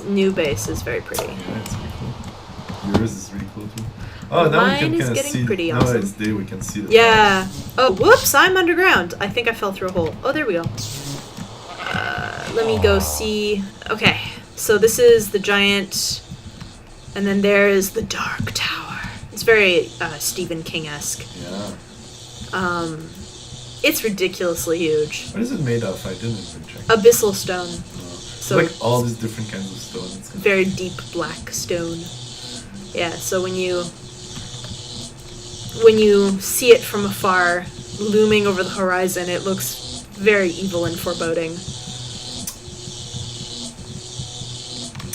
new base is very pretty. Yeah, it's really cool. Yours is really cool too. Oh, now Mine we can is kind of getting see. pretty Now awesome. that it's day, we can see the Yeah. Oh, whoops! I'm underground. I think I fell through a hole. Oh, there we go. Let me go see. Okay, so this is the giant, and then there is the Dark Tower. It's very Stephen King-esque. Yeah. It's ridiculously huge. What is it made of? I didn't even check. Abyssal stone. So like all these different kinds of stone. It's Very deep black stone. Yeah, so when you see it from afar, looming over the horizon, it looks very evil and foreboding.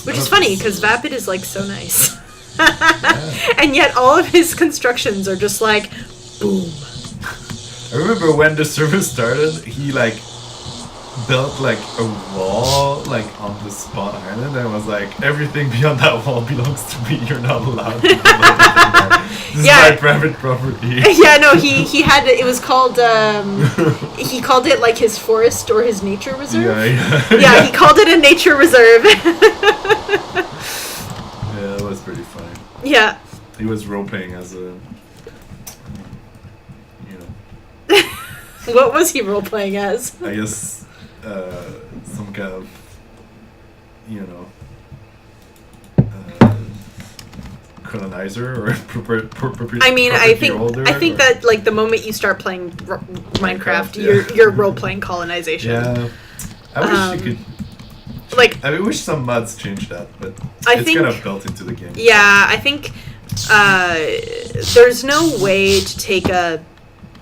Which is funny, because Vapid is, like, so nice. Yeah. And yet all of his constructions are just like, boom. I remember when the server started, he like built like a wall like on the spawn island and was like, everything beyond that wall belongs to me, you're not allowed to build anything there. This is my private property. Yeah, no, he had, it was called, he called it like his forest or his nature reserve. Yeah, he called it a nature reserve. Yeah, that was pretty funny. Yeah. He was role-playing as a, What was he role-playing as? I guess, some kind of, colonizer or I mean, I think that like the moment you start playing Minecraft, you're role-playing colonization. Yeah, I wish you could. Like, I wish some mods changed that, but I it's think, kind of built into the game. Yeah, I think there's no way to take a.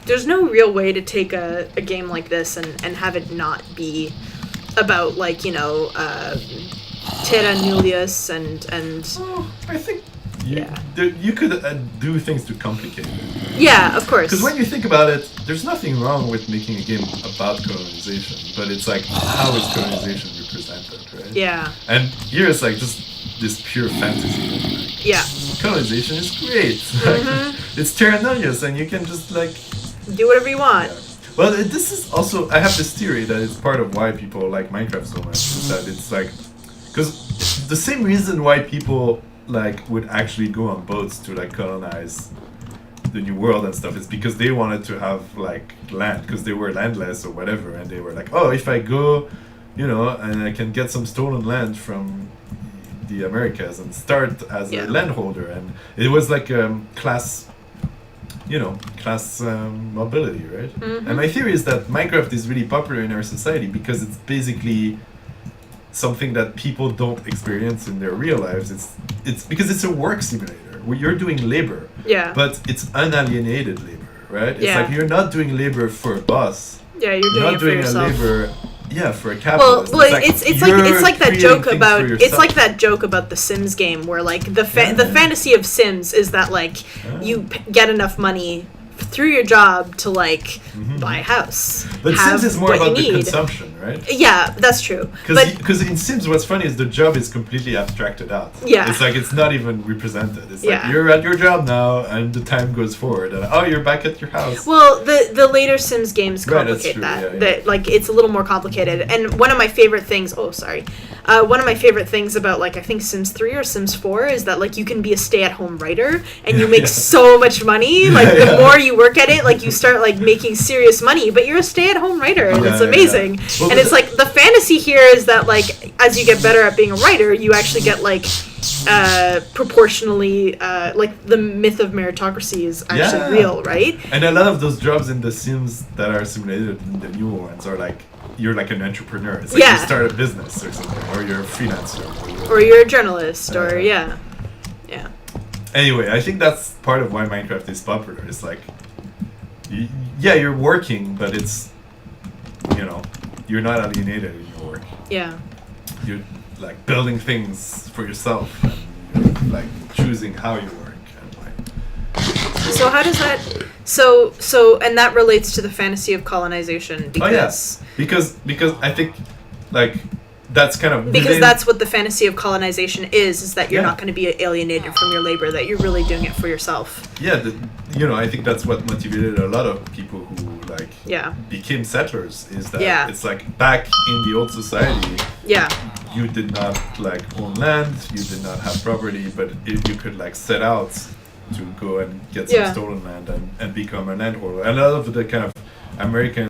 There's no real way to take a game like this and have it not be about, like, terra nullius and I think you could do things to complicate it. Yeah, of course. Because when you think about it, there's nothing wrong with making a game about colonization, but it's like, how is colonization represented, right? Yeah. And here it's like just this pure fantasy. Like, yeah. Colonization is great. Mm-hmm. It's terra nullius, and you can just like do whatever you want. Yeah. Well, this is also, I have this theory that it's part of why people like Minecraft so much, is that it's like, because the same reason why people like would actually go on boats to like colonize the new world and stuff is because they wanted to have like land, because they were landless or whatever, and they were like, oh, if I go, and I can get some stolen land from the Americas and start as a landholder, and it was like class mobility, right? Mm-hmm. And my theory is that Minecraft is really popular in our society because it's basically something that people don't experience in their real lives. It's because it's a work simulator where you're doing labor, but it's unalienated labor, right? It's like you're not doing labor for a boss. Yeah, you're doing it for yourself. Labor. Yeah, for a capitalist. Well, it's like that joke about that joke about the Sims game where like the fantasy of Sims is that like you get enough money through your job to like buy a house. But Sims is more about the consumption, right? Yeah, that's true. Because in Sims, what's funny is the job is completely abstracted out. Yeah. It's like it's not even represented. It's like you're at your job now, and the time goes forward, and you're back at your house. Well, the later Sims games complicate that. That like it's a little more complicated. And one of my favorite things. Oh, sorry. One of my favorite things about like I think Sims 3 or Sims 4 is that like you can be a stay-at-home writer and you make so much money. Like the more you work at it, like you start like making serious money, but you're a stay-at-home writer and it's amazing. Well, and it's like the fantasy here is that like as you get better at being a writer, you actually get like proportionally like the myth of meritocracy is actually real, right? And a lot of those jobs in the Sims that are simulated in the new ones are like you're like an entrepreneur. It's like you start a business or something, or you're a freelancer, or you're a journalist, or yeah. Anyway, I think that's part of why Minecraft is popular. It's like, you're working, but it's, you're not alienated in your work. Yeah. You're like building things for yourself, and you're like choosing how you work. And like. So how does that? So and that relates to the fantasy of colonization because. Because I think, like, that's kind of because that's what the fantasy of colonization is that you're not going to be alienated from your labor, that you're really doing it for yourself. Yeah, I think that's what motivated a lot of people who like Yeah. became settlers is that Yeah. it's like back in the old society. Yeah. You did not like own land, you did not have property, but you could like set out to go and get some Yeah. stolen land and become a landholder. And a lot of the kind of American